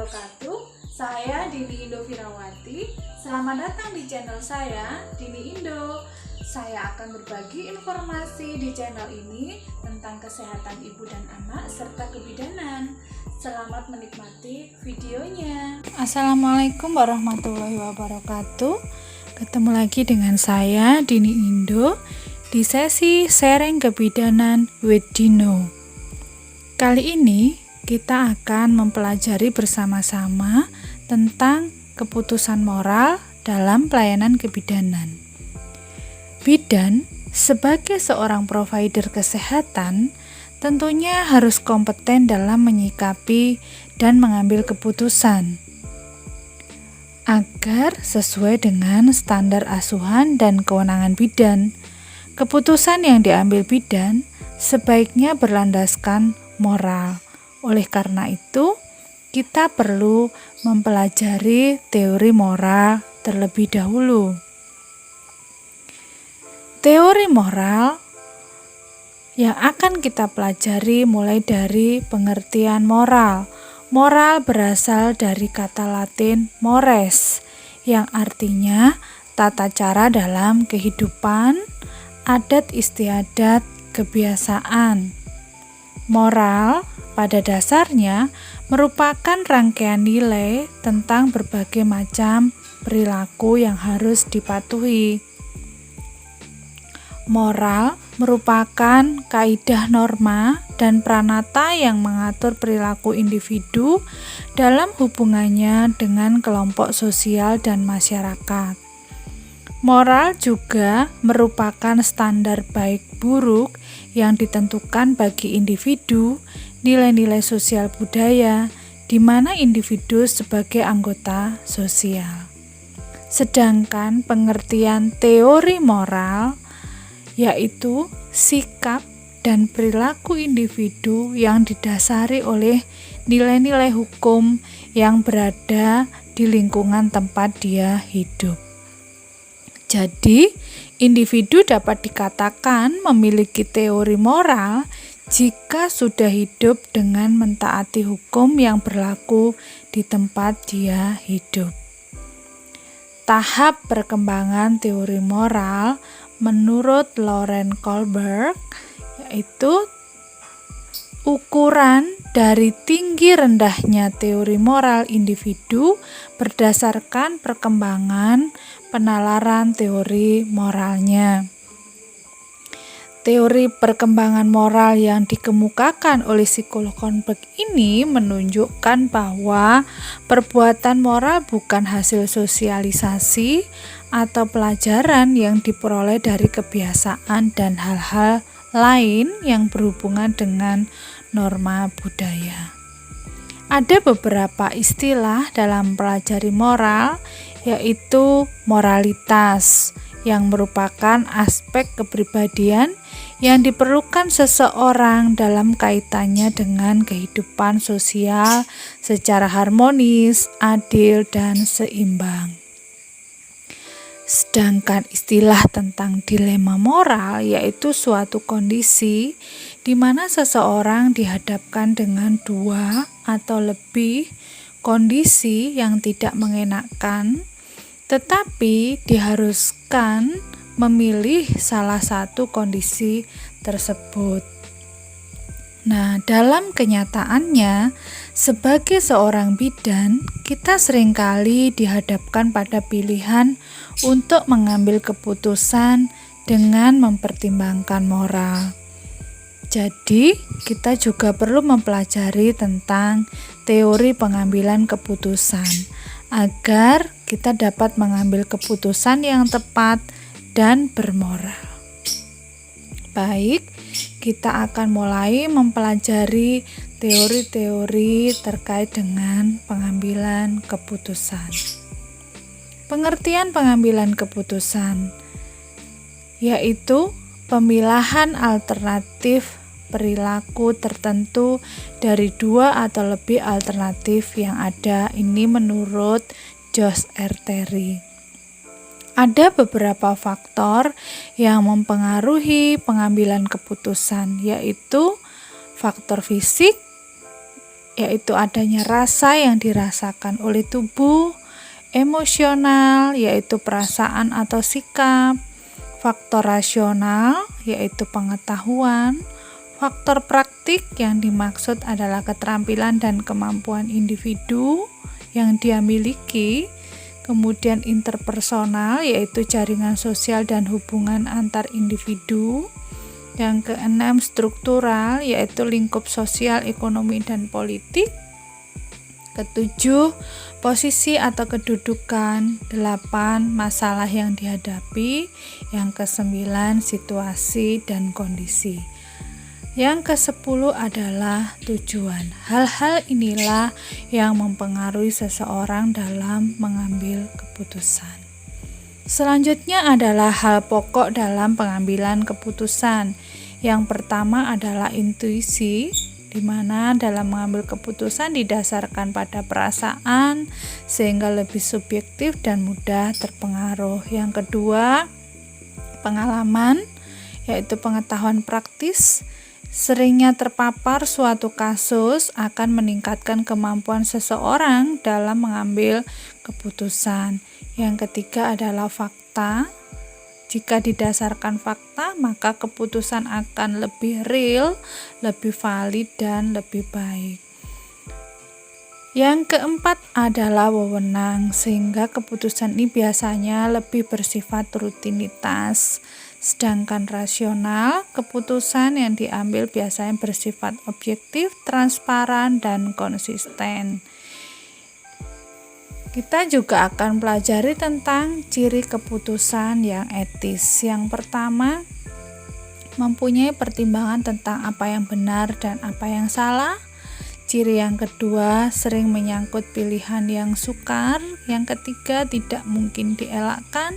wabarakatuh. Saya Dini Indo Firawati. Selamat datang di channel saya, Dini Indo. Saya akan berbagi informasi di channel ini tentang kesehatan ibu dan anak serta kebidanan. Selamat menikmati videonya. Assalamualaikum warahmatullahi wabarakatuh. Ketemu lagi dengan saya, Dini Indo, di sesi sharing kebidanan with Dino. Kali ini kita akan mempelajari bersama-sama tentang keputusan moral dalam pelayanan kebidanan. Bidan sebagai seorang provider kesehatan tentunya harus kompeten dalam menyikapi dan mengambil keputusan agar sesuai dengan standar asuhan dan kewenangan bidan. Keputusan yang diambil bidan sebaiknya berlandaskan moral. Oleh karena itu, kita perlu mempelajari teori moral terlebih dahulu. Teori moral yang akan kita pelajari mulai dari pengertian moral. Moral berasal dari kata Latin mores, yang artinya tata cara dalam kehidupan, adat istiadat, kebiasaan. Moral pada dasarnya merupakan rangkaian nilai tentang berbagai macam perilaku yang harus dipatuhi. Moral merupakan kaidah norma dan pranata yang mengatur perilaku individu dalam hubungannya dengan kelompok sosial dan masyarakat. Moral juga merupakan standar baik buruk yang ditentukan bagi individu, nilai-nilai sosial budaya, di mana individu sebagai anggota sosial. Sedangkan pengertian teori moral yaitu sikap dan perilaku individu yang didasari oleh nilai-nilai hukum yang berada di lingkungan tempat dia hidup. Jadi, individu dapat dikatakan memiliki teori moral jika sudah hidup dengan mentaati hukum yang berlaku di tempat dia hidup. Tahap perkembangan teori moral menurut Loren Kohlberg yaitu ukuran dari tinggi rendahnya teori moral individu berdasarkan perkembangan penalaran teori moralnya. Teori perkembangan moral yang dikemukakan oleh psikolog Kohlberg ini menunjukkan bahwa perbuatan moral bukan hasil sosialisasi atau pelajaran yang diperoleh dari kebiasaan dan hal-hal lain yang berhubungan dengan norma budaya. Ada beberapa istilah dalam pelajari moral, yaitu moralitas, yang merupakan aspek kepribadian yang diperlukan seseorang dalam kaitannya dengan kehidupan sosial secara harmonis, adil, dan seimbang. Sedangkan istilah tentang dilema moral yaitu suatu kondisi di mana seseorang dihadapkan dengan dua atau lebih kondisi yang tidak mengenakan, tetapi diharuskan memilih salah satu kondisi tersebut. Nah, dalam kenyataannya, sebagai seorang bidan, kita seringkali dihadapkan pada pilihan untuk mengambil keputusan dengan mempertimbangkan moral. Jadi, kita juga perlu mempelajari tentang teori pengambilan keputusan agar kita dapat mengambil keputusan yang tepat dan bermoral. Baik, kita akan mulai mempelajari teori-teori terkait dengan pengambilan keputusan. Pengertian pengambilan keputusan yaitu pemilahan alternatif perilaku tertentu dari dua atau lebih alternatif yang ada. Ini menurut Josh R. Terry. Ada beberapa faktor yang mempengaruhi pengambilan keputusan, yaitu faktor fisik, yaitu adanya rasa yang dirasakan oleh tubuh, emosional, yaitu perasaan atau sikap, faktor rasional, yaitu pengetahuan, faktor praktik yang dimaksud adalah keterampilan dan kemampuan individu yang dia miliki, kemudian interpersonal, yaitu jaringan sosial dan hubungan antar individu. Yang keenam, struktural, yaitu lingkup sosial, ekonomi, dan politik. Ketujuh, posisi atau kedudukan. 8, masalah yang dihadapi. Yang kesembilan, situasi dan kondisi. Yang ke-10 adalah tujuan. Hal-hal inilah yang mempengaruhi seseorang dalam mengambil keputusan. Selanjutnya adalah hal pokok dalam pengambilan keputusan. Yang pertama adalah intuisi, di mana dalam mengambil keputusan didasarkan pada perasaan sehingga lebih subjektif dan mudah terpengaruh. Yang kedua, pengalaman, yaitu pengetahuan praktis. Seringnya terpapar suatu kasus akan meningkatkan kemampuan seseorang dalam mengambil keputusan. Yang ketiga adalah fakta. Jika didasarkan fakta, maka keputusan akan lebih real, lebih valid, dan lebih baik. Yang keempat adalah wewenang, sehingga keputusan ini biasanya lebih bersifat rutinitas. Sedangkan rasional, keputusan yang diambil biasanya bersifat objektif, transparan, dan konsisten. Kita juga akan pelajari tentang ciri keputusan yang etis. Yang pertama, mempunyai pertimbangan tentang apa yang benar dan apa yang salah. Ciri yang kedua, sering menyangkut pilihan yang sukar. Yang ketiga, tidak mungkin dielakkan.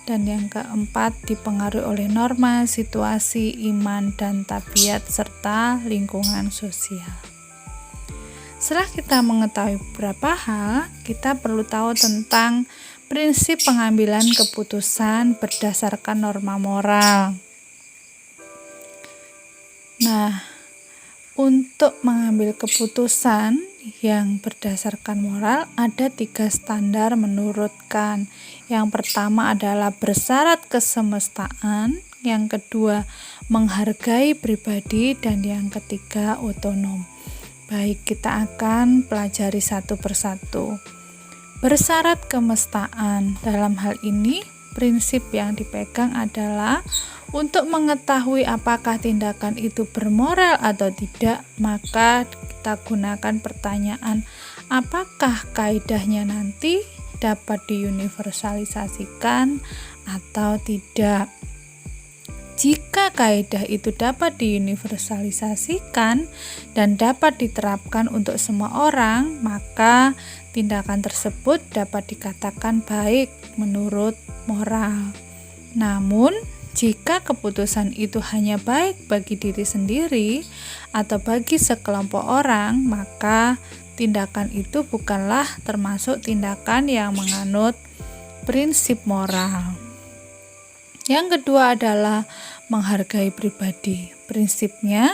Dan yang keempat, dipengaruhi oleh norma, situasi, iman, dan tabiat, serta lingkungan sosial. Setelah kita mengetahui beberapa hal, kita perlu tahu tentang prinsip pengambilan keputusan berdasarkan norma moral. Nah, untuk mengambil keputusan yang berdasarkan moral ada 3 standar menurut Kant. Yang pertama adalah bersyarat kesemestaan, yang kedua menghargai pribadi, dan yang ketiga otonom. Baik, kita akan pelajari satu persatu. Bersyarat kemestaan. Dalam hal ini, prinsip yang dipegang adalah untuk mengetahui apakah tindakan itu bermoral atau tidak, maka kita gunakan pertanyaan, apakah kaidahnya nanti dapat diuniversalisasikan atau tidak. Jika kaidah itu dapat diuniversalisasikan dan dapat diterapkan untuk semua orang, maka tindakan tersebut dapat dikatakan baik menurut moral. Namun, jika keputusan itu hanya baik bagi diri sendiri atau bagi sekelompok orang, maka tindakan itu bukanlah termasuk tindakan yang menganut prinsip moral. Yang kedua adalah menghargai pribadi. Prinsipnya,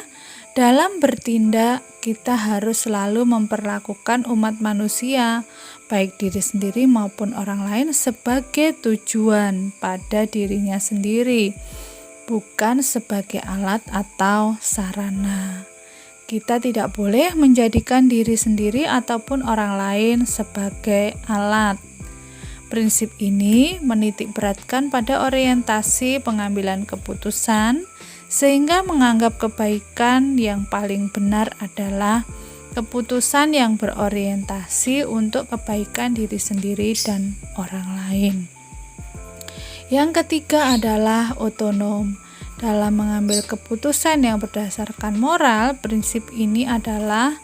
dalam bertindak kita harus selalu memperlakukan umat manusia, baik diri sendiri maupun orang lain, sebagai tujuan pada dirinya sendiri, bukan sebagai alat atau sarana. Kita tidak boleh menjadikan diri sendiri ataupun orang lain sebagai alat. Prinsip ini menitik beratkan pada orientasi pengambilan keputusan, sehingga menganggap kebaikan yang paling benar adalah keputusan yang berorientasi untuk kebaikan diri sendiri dan orang lain. Yang ketiga adalah otonom. Dalam mengambil keputusan yang berdasarkan moral, prinsip ini adalah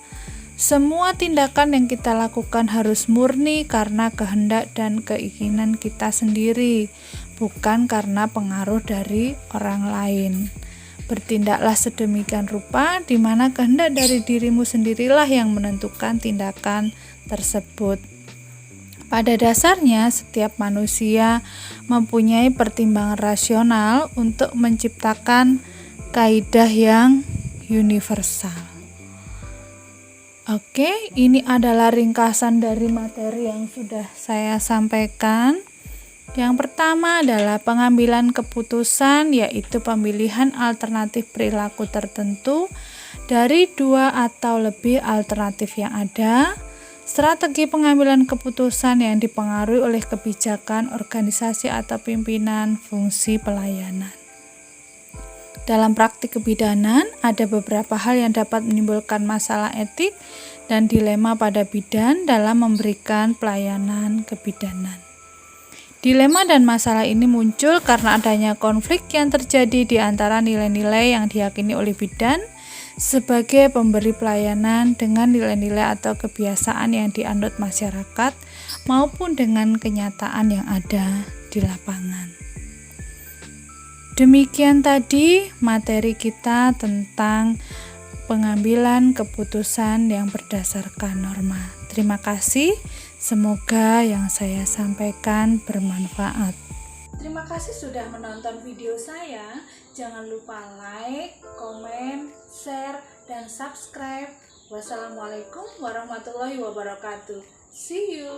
semua tindakan yang kita lakukan harus murni karena kehendak dan keinginan kita sendiri, bukan karena pengaruh dari orang lain. Bertindaklah sedemikian rupa di mana kehendak dari dirimu sendirilah yang menentukan tindakan tersebut. Pada dasarnya, setiap manusia mempunyai pertimbangan rasional untuk menciptakan kaidah yang universal. Oke, ini adalah ringkasan dari materi yang sudah saya sampaikan. Yang pertama adalah pengambilan keputusan, yaitu pemilihan alternatif perilaku tertentu dari 2 atau lebih alternatif yang ada. Strategi pengambilan keputusan yang dipengaruhi oleh kebijakan, organisasi atau pimpinan, fungsi pelayanan. Dalam praktik kebidanan, ada beberapa hal yang dapat menimbulkan masalah etik dan dilema pada bidan dalam memberikan pelayanan kebidanan. Dilema dan masalah ini muncul karena adanya konflik yang terjadi di antara nilai-nilai yang diyakini oleh bidan sebagai pemberi pelayanan dengan nilai-nilai atau kebiasaan yang dianut masyarakat maupun dengan kenyataan yang ada di lapangan. Demikian tadi materi kita tentang pengambilan keputusan yang berdasarkan norma. Terima kasih, semoga yang saya sampaikan bermanfaat. Terima kasih sudah menonton video saya. Jangan lupa like, komen, share, dan subscribe. Wassalamualaikum warahmatullahi wabarakatuh. See you.